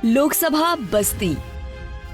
लोकसभा बस्ती।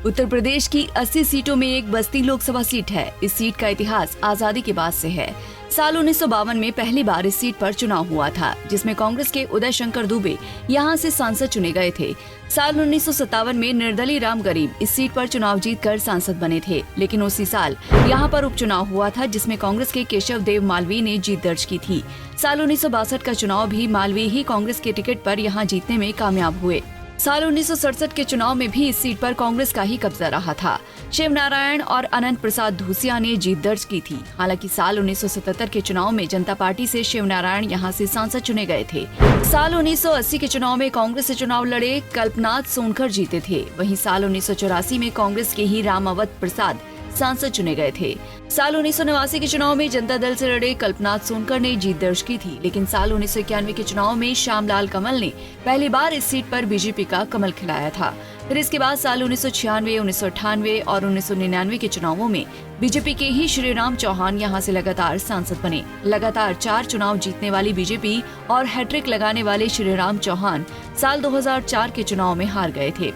उत्तर प्रदेश की 80 सीटों में एक बस्ती लोकसभा सीट है। इस सीट का इतिहास आजादी के बाद से है। साल 1952 में पहली बार इस सीट पर चुनाव हुआ था, जिसमें कांग्रेस के उदय शंकर दुबे यहां से सांसद चुने गए थे। साल 1957 में निर्दलीय राम गरीब इस सीट पर चुनाव जीतकर सांसद बने थे, लेकिन उसी साल यहां पर उपचुनाव हुआ था, जिसमें कांग्रेस के केशव देव मालवीय ने जीत दर्ज की थी। साल 1962 का चुनाव भी मालवीय ही कांग्रेस के टिकट पर यहां जीतने में कामयाब हुए। साल 1967 के चुनाव में भी इस सीट पर कांग्रेस का ही कब्जा रहा था। शिव नारायण और अनंत प्रसाद धूसिया ने जीत दर्ज की थी। हालांकि साल 1977 के चुनाव में जनता पार्टी से शिव नारायण यहां से सांसद चुने गए थे। साल 1980 के चुनाव में कांग्रेस से चुनाव लड़े कल्पनाथ सोनकर जीते थे। वहीं साल 1984 में कांग्रेस के ही रामावत प्रसाद सांसद चुने गए थे। साल 1989 के चुनाव में जनता दल से लड़े कल्पनाथ सोनकर ने जीत दर्ज की थी, लेकिन साल 1991 के चुनाव में श्यामलाल कमल ने पहली बार इस सीट पर बीजेपी का कमल खिलाया था। फिर इसके बाद साल 1996, 1998 और 1999 के चुनावों में बीजेपी के ही श्रीराम चौहान यहां से लगातार सांसद बने। लगातार 4 चुनाव जीतने वाली बीजेपी और हैट्रिक लगाने वाले श्रीराम चौहान साल 2004 के चुनाव में हार गए थे।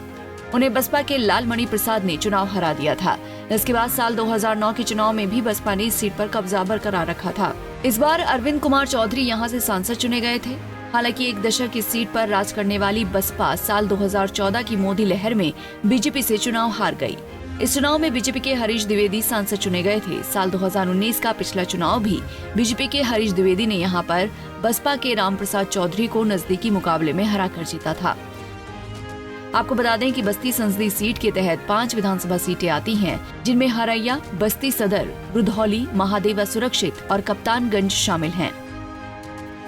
उन्हें बसपा के लालमणि प्रसाद ने चुनाव हरा दिया था। इसके बाद साल 2009 के चुनाव में भी बसपा ने इस सीट पर कब्जा बरकरार रखा था। इस बार अरविंद कुमार चौधरी यहां से सांसद चुने गए थे। हालांकि एक दशक की सीट पर राज करने वाली बसपा साल 2014 की मोदी लहर में बीजेपी से चुनाव हार गई। इस चुनाव में बीजेपी के हरीश द्विवेदी सांसद चुने गए थे। साल 2019 का पिछला चुनाव भी बीजेपी के हरीश द्विवेदी ने यहाँ पर बसपा के रामप्रसाद चौधरी को नजदीकी मुकाबले में हराकर जीता था। आपको बता दें कि बस्ती संसदीय सीट के तहत 5 विधानसभा सीटें आती हैं, जिनमें हरैया, बस्ती सदर, रुधौली, महादेवा सुरक्षित और कप्तानगंज शामिल हैं।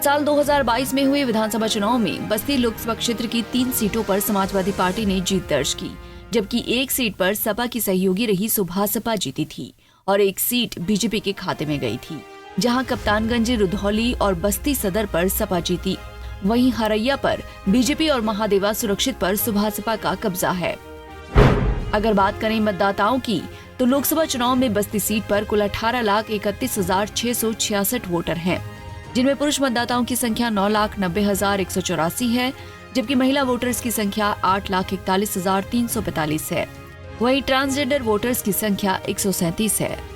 साल 2022 में हुए विधानसभा चुनाव में बस्ती लोकसभा क्षेत्र की 3 सीटों पर समाजवादी पार्टी ने जीत दर्ज की, जबकि एक सीट पर सपा की सहयोगी रही सुभासपा जीती थी और एक सीट बीजेपी के खाते में गई थी, जहां कप्तानगंज, रुधौली और बस्ती सदर पर सपा जीती। वहीं हरैया पर बीजेपी और महादेवा सुरक्षित पर सुभासपा का कब्जा है। अगर बात करें मतदाताओं की, तो लोकसभा चुनाव में बस्ती सीट पर कुल 18,31,666 वोटर हैं, जिनमें पुरुष मतदाताओं की संख्या 9,90,184 है, जबकि महिला वोटर्स की संख्या 8,41,345 है। वहीं ट्रांसजेंडर वोटर्स की संख्या 137 है।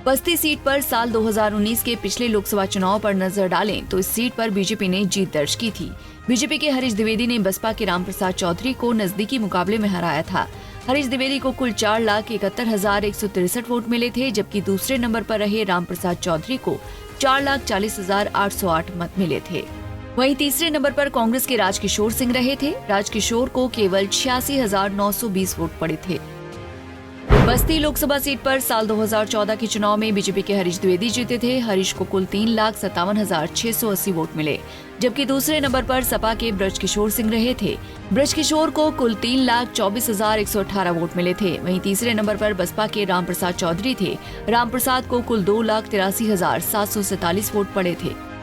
बस्ती सीट पर साल 2019 के पिछले लोकसभा चुनाव पर नजर डालें तो इस सीट पर बीजेपी ने जीत दर्ज की थी। बीजेपी के हरीश द्विवेदी ने बसपा के रामप्रसाद चौधरी को नजदीकी मुकाबले में हराया था। हरीश द्विवेदी को कुल 4,71,163 वोट मिले थे, जबकि दूसरे नंबर पर रहे रामप्रसाद चौधरी को 4,40,808 मत मिले थे। वहीं तीसरे नंबर पर कांग्रेस के राजकिशोर सिंह रहे थे। राजकिशोर को केवल 86,920 वोट पड़े थे। बस्ती लोकसभा सीट पर साल 2014 के चुनाव में बीजेपी के हरीश द्विवेदी जीते थे। हरीश को कुल 3,57,680 वोट मिले, जबकि दूसरे नंबर पर सपा के ब्रजकिशोर सिंह रहे थे। ब्रजकिशोर को कुल 3,24,118 वोट मिले थे। वहीं तीसरे नंबर पर बसपा के रामप्रसाद चौधरी थे। रामप्रसाद को कुल 2,83,747 वोट पड़े थे।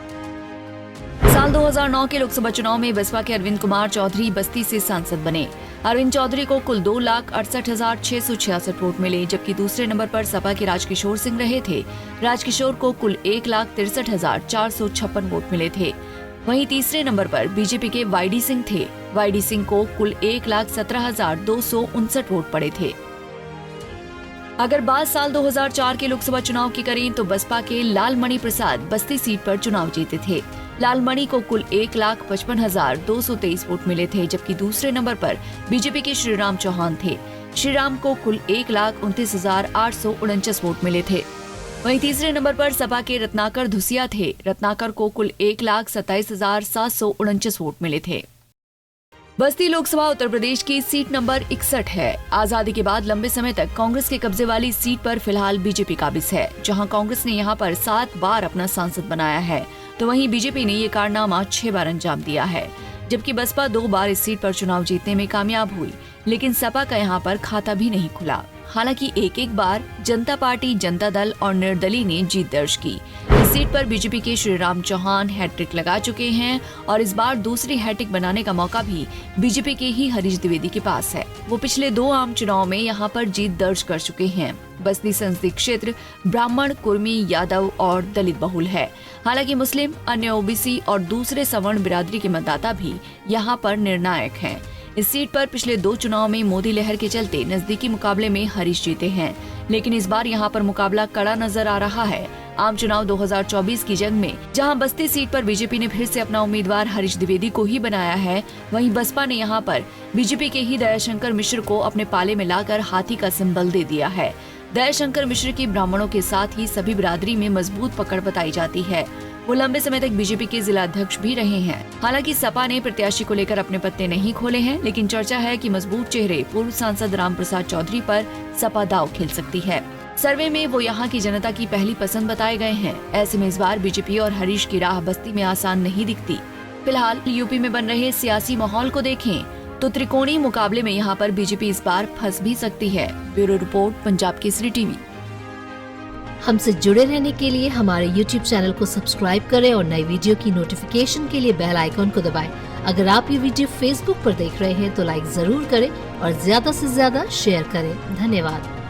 साल 2009 के लोकसभा चुनाव में बसपा के अरविंद कुमार चौधरी बस्ती से सांसद बने। अरविंद चौधरी को कुल 2,68,666 वोट मिले, जबकि दूसरे नंबर पर सपा के राजकिशोर सिंह रहे थे। राजकिशोर को कुल 1,63,456 वोट मिले थे। वहीं तीसरे नंबर पर बीजेपी के वाईडी सिंह थे। वाईडी सिंह को कुल 1,17,259 वोट पड़े थे। अगर बात साल 2004 के लोकसभा चुनाव की करें तो बसपा के लालमणि प्रसाद बस्ती सीट पर चुनाव जीते थे। लालमणि को कुल 1,55,223 वोट मिले थे, जबकि दूसरे नंबर पर बीजेपी के श्रीराम चौहान थे। श्रीराम को कुल 1,29,849 वोट मिले थे। वहीं तीसरे नंबर पर सपा के रत्नाकर धूसिया थे। रत्नाकर को कुल 1,27,749 वोट मिले थे। बस्ती लोकसभा उत्तर प्रदेश की सीट नंबर 61 है। आजादी के बाद लंबे समय तक कांग्रेस के कब्जे वाली सीट पर फिलहाल बीजेपी काबिज है, जहां कांग्रेस ने यहां पर 7 बार अपना सांसद बनाया है, तो वहीं बीजेपी ने ये कारनामा 6 बार अंजाम दिया है। जबकि बसपा 2 बार इस सीट पर चुनाव जीतने में कामयाब हुई, लेकिन सपा का यहाँ पर खाता भी नहीं खुला। हालांकि एक बार जनता पार्टी, जनता दल और निर्दलीय ने जीत दर्ज की। इस सीट पर बीजेपी के श्रीराम चौहान हैट्रिक लगा चुके हैं और इस बार दूसरी हैट्रिक बनाने का मौका भी बीजेपी के ही हरीश द्विवेदी के पास है। वो पिछले 2 आम चुनाव में यहाँ पर जीत दर्ज कर चुके हैं। बस्ती संसदीय क्षेत्र ब्राह्मण, कुर्मी, यादव और दलित बहुल है। हालांकि मुस्लिम, अन्य ओबीसी और दूसरे सवर्ण बिरादरी के मतदाता भी यहाँ पर निर्णायक हैं। इस सीट पर पिछले 2 चुनाव में मोदी लहर के चलते नजदीकी मुकाबले में हरीश जीते हैं, लेकिन इस बार यहां पर मुकाबला कड़ा नजर आ रहा है। आम चुनाव 2024 की जंग में जहां बस्ती सीट पर बीजेपी ने फिर से अपना उम्मीदवार हरीश द्विवेदी को ही बनाया है, वहीं बसपा ने यहां पर बीजेपी के ही दयाशंकर मिश्र को अपने पाले में लाकर हाथी का सिंबल दे दिया है। दयाशंकर मिश्र की ब्राह्मणों के साथ ही सभी बिरादरी में मजबूत पकड़ बताई जाती है। वो लंबे समय तक बीजेपी के जिला अध्यक्ष भी रहे हैं। हालांकि सपा ने प्रत्याशी को लेकर अपने पत्ते नहीं खोले हैं, लेकिन चर्चा है कि मजबूत चेहरे पूर्व सांसद रामप्रसाद चौधरी पर सपा दांव खेल सकती है। सर्वे में वो यहाँ की जनता की पहली पसंद बताए गए हैं। ऐसे में इस बार बीजेपी और हरीश की राह बस्ती में आसान नहीं दिखती। फिलहाल यूपी में बन रहे सियासी माहौल को देखें तो त्रिकोणीय मुकाबले में यहाँ पर बीजेपी इस बार फंस भी सकती है। Bureau report, Punjab Kesari TV. हमसे जुड़े रहने के लिए हमारे YouTube चैनल को सब्सक्राइब करें और नई वीडियो की नोटिफिकेशन के लिए बेल आइकॉन को दबाएं। अगर आप ये वीडियो Facebook पर देख रहे हैं तो लाइक जरूर करें और ज्यादा से ज्यादा शेयर करें। धन्यवाद।